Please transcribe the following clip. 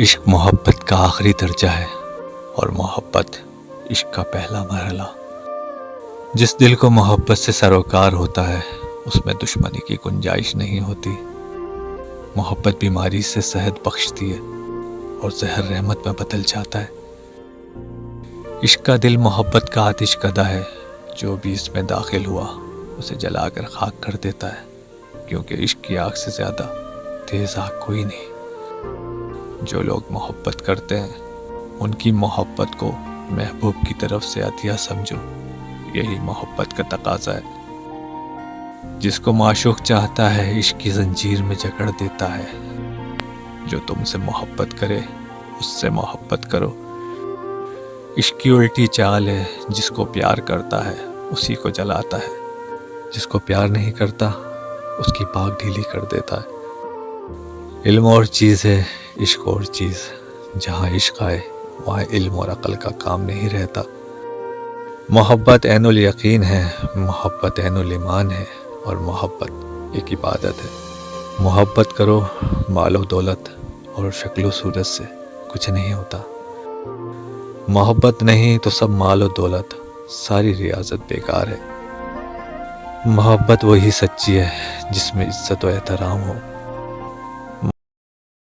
عشق محبت کا آخری درجہ ہے اور محبت عشق کا پہلا مرحلہ۔ جس دل کو محبت سے سروکار ہوتا ہے اس میں دشمنی کی گنجائش نہیں ہوتی۔ محبت بیماری سے صحت بخشتی ہے اور زہر رحمت میں بدل جاتا ہے۔ عشق کا دل محبت کا آتش کدہ ہے، جو بھی اس میں داخل ہوا اسے جلا کر خاک کر دیتا ہے، کیونکہ عشق کی آگ سے زیادہ تیز آگ کوئی نہیں۔ جو لوگ محبت کرتے ہیں ان کی محبت کو محبوب کی طرف سے عطیہ سمجھو، یہی محبت کا تقاضا ہے۔ جس کو معشوق چاہتا ہے عشق کی زنجیر میں جکڑ دیتا ہے۔ جو تم سے محبت کرے اس سے محبت کرو۔ عشق کی الٹی چال ہے، جس کو پیار کرتا ہے اسی کو جلاتا ہے، جس کو پیار نہیں کرتا اس کی پاک ڈھیلی کر دیتا ہے۔ علم اور چیز ہے، عشق اور چیز، جہاں عشق آئے وہاں علم اور عقل کا کام نہیں رہتا۔ محبت عین الیقین ہے، محبت عین الایمان ہے، اور محبت ایک عبادت ہے۔ محبت کرو، مال و دولت اور شکل و صورت سے کچھ نہیں ہوتا۔ محبت نہیں تو سب مال و دولت، ساری ریاضت بیکار ہے۔ محبت وہی سچی ہے جس میں عزت و احترام ہو،